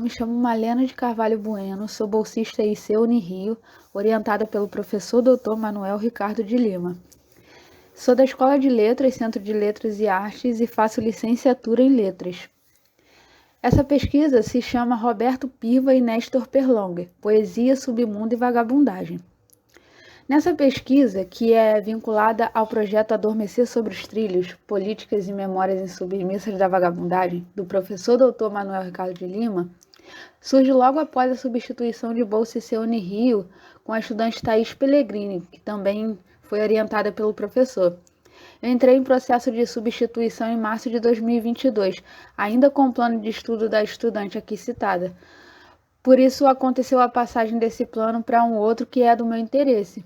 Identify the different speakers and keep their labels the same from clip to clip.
Speaker 1: me chamo Malena de Carvalho Bueno, sou bolsista IC Unirio, orientada pelo professor Dr. Manuel Ricardo de Lima. Sou da Escola de Letras, Centro de Letras e Artes e faço licenciatura em Letras. Essa pesquisa se chama Roberto Piva e Néstor Perlong, Poesia, Submundo e Vagabundagem. Nessa pesquisa, que é vinculada ao projeto Adormecer sobre os Trilhos, Políticas e Memórias Insubmissas da Vagabundagem, do professor Dr. Manuel Ricardo de Lima, surge logo após a substituição de bolsa IC Unirio com a estudante Thaís Pellegrini, que também foi orientada pelo professor. Eu entrei em processo de substituição em março de 2022, ainda com o plano de estudo da estudante aqui citada. Por isso, aconteceu a passagem desse plano para um outro que é do meu interesse.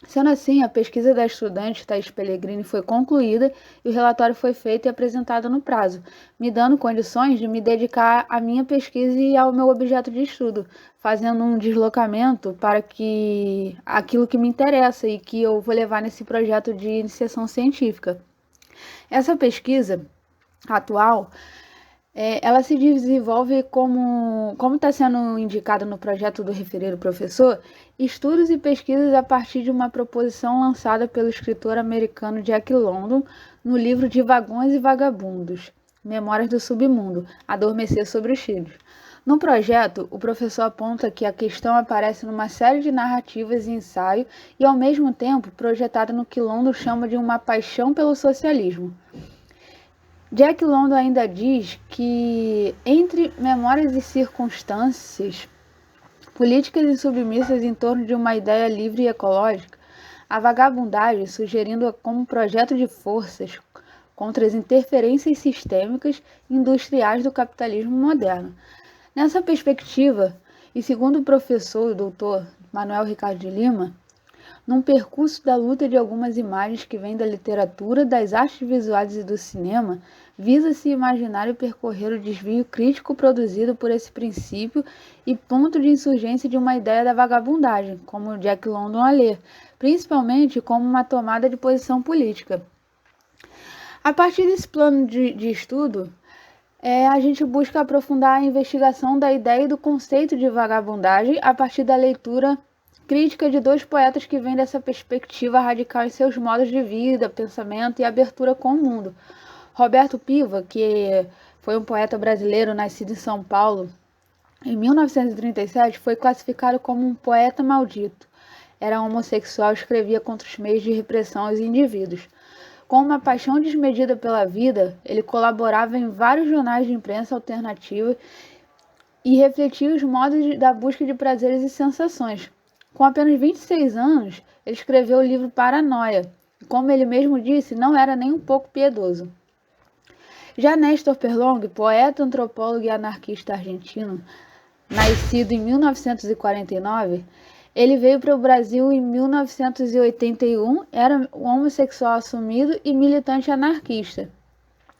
Speaker 1: Sendo assim, a pesquisa da estudante Thaís Pellegrini foi concluída e o relatório foi feito e apresentado no prazo, me dando condições de me dedicar à minha pesquisa e ao meu objeto de estudo, fazendo um deslocamento para aquilo que me interessa e que eu vou levar nesse projeto de iniciação científica. Essa pesquisa atual, ela se desenvolve como está sendo indicado no projeto do referido professor, estudos e pesquisas a partir de uma proposição lançada pelo escritor americano Jack London no livro de Vagões e Vagabundos, Memórias do Submundo, Adormecer sobre os Trilhos. No projeto, o professor aponta que a questão aparece numa série de narrativas e ensaio e, ao mesmo tempo, projetada no que London chama de uma paixão pelo socialismo. Jack London ainda diz que, entre memórias e circunstâncias, políticas insubmissas em torno de uma ideia livre e ecológica, a vagabundagem, sugerindo-a como projeto de forças contra as interferências sistêmicas e industriais do capitalismo moderno. Nessa perspectiva, e segundo o professor, o doutor Manuel Ricardo de Lima, num percurso da luta de algumas imagens que vêm da literatura, das artes visuais e do cinema, visa-se imaginar e percorrer o desvio crítico produzido por esse princípio e ponto de insurgência de uma ideia da vagabundagem, como Jack London a lê, principalmente como uma tomada de posição política. A partir desse plano de estudo, a gente busca aprofundar a investigação da ideia e do conceito de vagabundagem a partir da leitura crítica de dois poetas que vêm dessa perspectiva radical em seus modos de vida, pensamento e abertura com o mundo. Roberto Piva, que foi um poeta brasileiro nascido em São Paulo, em 1937 foi classificado como um poeta maldito. Era homossexual e escrevia contra os meios de repressão aos indivíduos. Com uma paixão desmedida pela vida, ele colaborava em vários jornais de imprensa alternativa e refletia os modos da busca de prazeres e sensações. Com apenas 26 anos, ele escreveu o livro Paranoia, e como ele mesmo disse, não era nem um pouco piedoso. Já Néstor Perlong, poeta, antropólogo e anarquista argentino, nascido em 1949, ele veio para o Brasil em 1981, era um homossexual assumido e militante anarquista.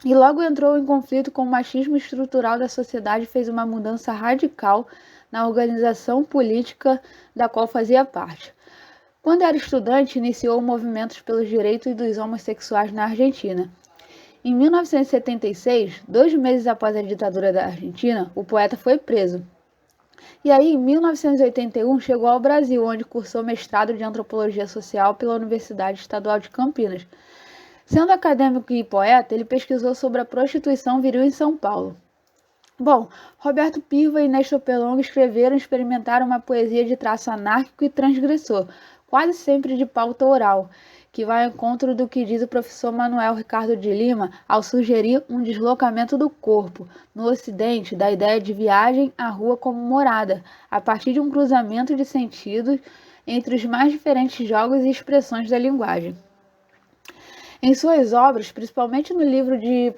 Speaker 1: E logo entrou em conflito com o machismo estrutural da sociedade e fez uma mudança radical na organização política da qual fazia parte. Quando era estudante, iniciou movimentos pelos direitos dos homossexuais na Argentina. Em 1976, 2 meses após a ditadura da Argentina, o poeta foi preso. E aí, em 1981, chegou ao Brasil, onde cursou mestrado de Antropologia Social pela Universidade Estadual de Campinas. Sendo acadêmico e poeta, ele pesquisou sobre a prostituição viril em São Paulo. Bom, Roberto Piva e Néstor Perlong escreveram e experimentaram uma poesia de traço anárquico e transgressor, quase sempre de pauta oral, que vai ao encontro do que diz o professor Manuel Ricardo de Lima ao sugerir um deslocamento do corpo, no Ocidente, da ideia de viagem à rua como morada, a partir de um cruzamento de sentidos entre os mais diferentes jogos e expressões da linguagem. Em suas obras, principalmente no livro de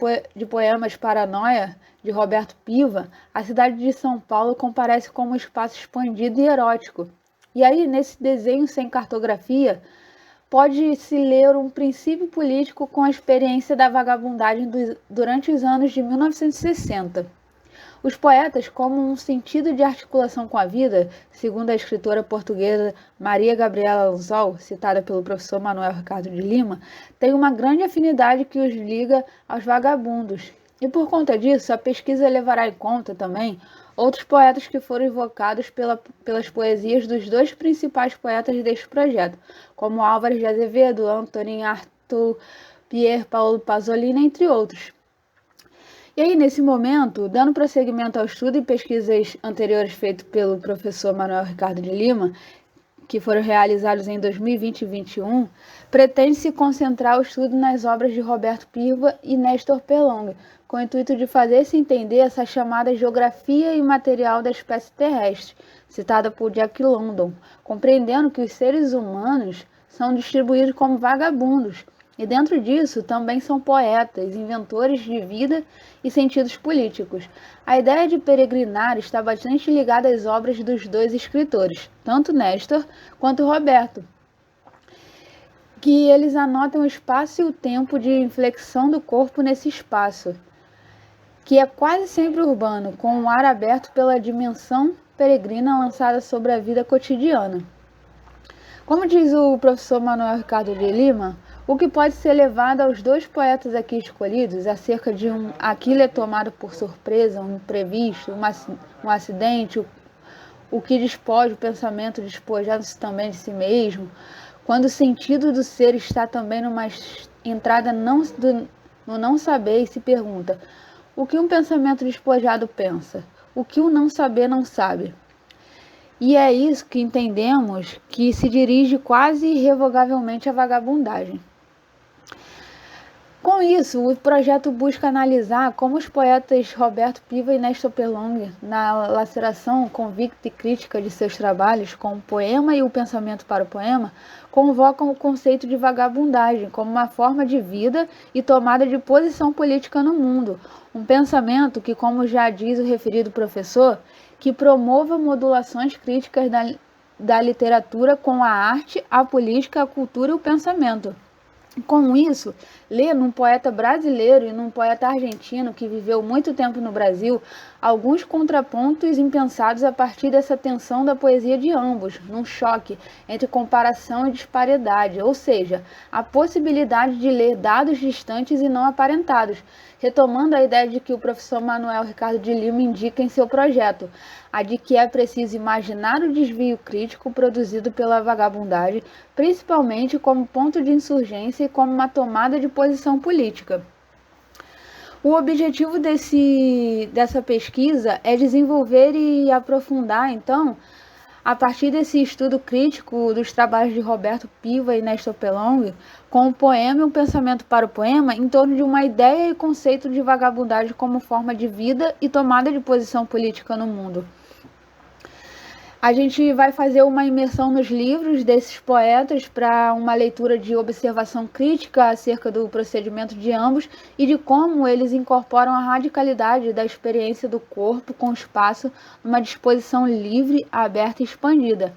Speaker 1: poemas Paranoia, de Roberto Piva, a cidade de São Paulo comparece como um espaço expandido e erótico. E aí, nesse desenho sem cartografia, pode-se ler um princípio político com a experiência da vagabundagem durante os anos de 1960. Os poetas, como um sentido de articulação com a vida, segundo a escritora portuguesa Maria Gabriela Lanzol, citada pelo professor Manuel Ricardo de Lima, têm uma grande afinidade que os liga aos vagabundos. E por conta disso, a pesquisa levará em conta também outros poetas que foram evocados pelas poesias dos dois principais poetas deste projeto, como Álvares de Azevedo, Antonin Artaud, Pier Paolo Pasolini, entre outros. E aí, nesse momento, dando prosseguimento ao estudo e pesquisas anteriores feitas pelo professor Manuel Ricardo de Lima, que foram realizados em 2020 e 2021, pretende-se concentrar o estudo nas obras de Roberto Piva e Néstor Pelong, com o intuito de fazer-se entender essa chamada geografia imaterial da espécie terrestre, citada por Jack London, compreendendo que os seres humanos são distribuídos como vagabundos, e dentro disso também são poetas, inventores de vida e sentidos políticos. A ideia de peregrinar está bastante ligada às obras dos dois escritores, tanto Néstor quanto Roberto, que eles anotam o espaço e o tempo de inflexão do corpo nesse espaço, que é quase sempre urbano, com um ar aberto pela dimensão peregrina lançada sobre a vida cotidiana. Como diz o professor Manuel Ricardo de Lima, o que pode ser levado aos dois poetas aqui escolhidos acerca de aquilo é tomado por surpresa, um imprevisto, um acidente, o que despoja o pensamento despojado-se também de si mesmo, quando o sentido do ser está também numa entrada no não saber e se pergunta, o que um pensamento despojado pensa? O que o não saber não sabe? E é isso que entendemos que se dirige quase irrevogavelmente à vagabundagem. Com isso, o projeto busca analisar como os poetas Roberto Piva e Néstor Pelong, na laceração convicta e crítica de seus trabalhos com o poema e o pensamento para o poema, convocam o conceito de vagabundagem como uma forma de vida e tomada de posição política no mundo, um pensamento que, como já diz o referido professor, que promova modulações críticas da literatura com a arte, a política, a cultura e o pensamento. Com isso, ler num poeta brasileiro e num poeta argentino que viveu muito tempo no Brasil, alguns contrapontos impensados a partir dessa tensão da poesia de ambos, num choque entre comparação e disparidade, ou seja, a possibilidade de ler dados distantes e não aparentados, retomando a ideia de que o professor Manuel Ricardo de Lima indica em seu projeto, a de que é preciso imaginar o desvio crítico produzido pela vagabundagem, principalmente como ponto de insurgência e como uma tomada de posição política. O objetivo dessa pesquisa é desenvolver e aprofundar, então, a partir desse estudo crítico dos trabalhos de Roberto Piva e Néstor Pelong, com o poema e o pensamento para o poema, em torno de uma ideia e conceito de vagabundagem como forma de vida e tomada de posição política no mundo. A gente vai fazer uma imersão nos livros desses poetas para uma leitura de observação crítica acerca do procedimento de ambos e de como eles incorporam a radicalidade da experiência do corpo com o espaço numa disposição livre, aberta e expandida.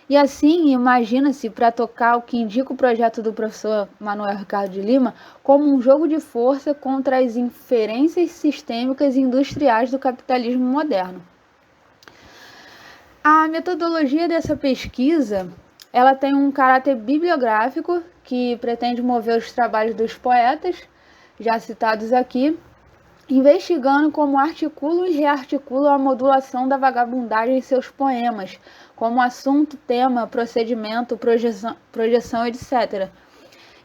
Speaker 1: E assim, imagina-se, para tocar o que indica o projeto do professor Manuel Ricardo de Lima, como um jogo de força contra as inferências sistêmicas e industriais do capitalismo moderno. A metodologia dessa pesquisa, ela tem um caráter bibliográfico que pretende mover os trabalhos dos poetas, já citados aqui, investigando como articulam e rearticulam a modulação da vagabundagem em seus poemas, como assunto, tema, procedimento, projeção, etc.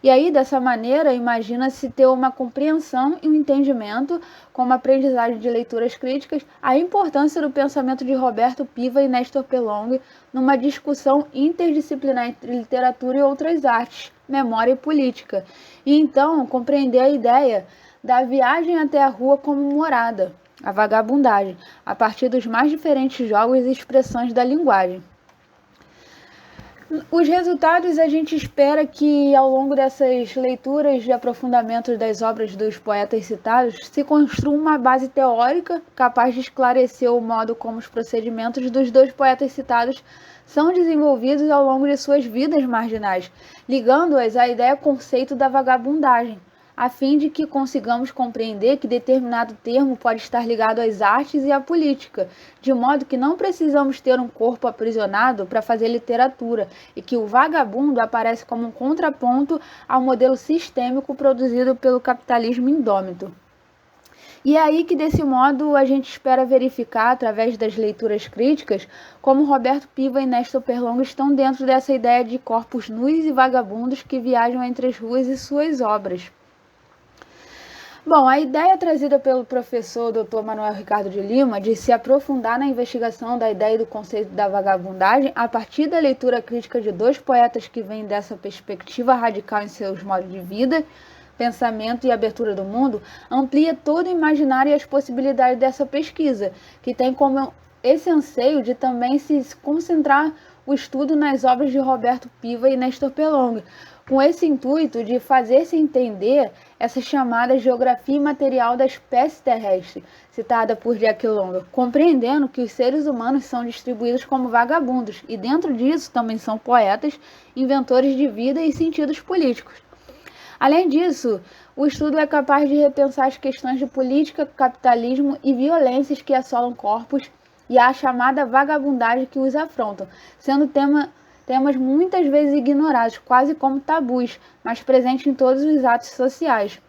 Speaker 1: E aí, dessa maneira, imagina-se ter uma compreensão e um entendimento, como aprendizagem de leituras críticas, a importância do pensamento de Roberto Piva e Néstor Pelong numa discussão interdisciplinar entre literatura e outras artes, memória e política. E então, compreender a ideia da viagem até a rua como morada, a vagabundagem, a partir dos mais diferentes jogos e expressões da linguagem. Os resultados a gente espera que, ao longo dessas leituras de aprofundamento das obras dos poetas citados, se construa uma base teórica capaz de esclarecer o modo como os procedimentos dos dois poetas citados são desenvolvidos ao longo de suas vidas marginais, ligando-as à ideia-conceito da vagabundagem, a fim de que consigamos compreender que determinado termo pode estar ligado às artes e à política, de modo que não precisamos ter um corpo aprisionado para fazer literatura, e que o vagabundo aparece como um contraponto ao modelo sistêmico produzido pelo capitalismo indômito. E é aí que, desse modo, a gente espera verificar, através das leituras críticas, como Roberto Piva e Néstor Perlongo estão dentro dessa ideia de corpos nus e vagabundos que viajam entre as ruas e suas obras. Bom, a ideia trazida pelo professor Dr. Manuel Ricardo de Lima de se aprofundar na investigação da ideia e do conceito da vagabundagem a partir da leitura crítica de dois poetas que vêm dessa perspectiva radical em seus modos de vida, pensamento e abertura do mundo, amplia todo o imaginário e as possibilidades dessa pesquisa, que tem como esse anseio de também se concentrar o estudo nas obras de Roberto Piva e Néstor Perlongo, com esse intuito de fazer-se entender essa chamada geografia imaterial da espécie terrestre, citada por Jack London, compreendendo que os seres humanos são distribuídos como vagabundos, e dentro disso também são poetas, inventores de vida e sentidos políticos. Além disso, o estudo é capaz de repensar as questões de política, capitalismo e violências que assolam corpos e a chamada vagabundagem que os afrontam, sendo temas muitas vezes ignorados, quase como tabus, mas presentes em todos os atos sociais.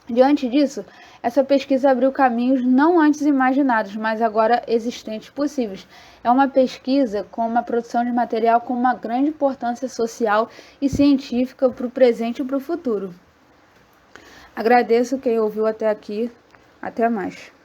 Speaker 1: Diante disso, essa pesquisa abriu caminhos não antes imaginados, mas agora existentes possíveis. É uma pesquisa com uma produção de material com uma grande importância social e científica para o presente e para o futuro. Agradeço quem ouviu até aqui. Até mais.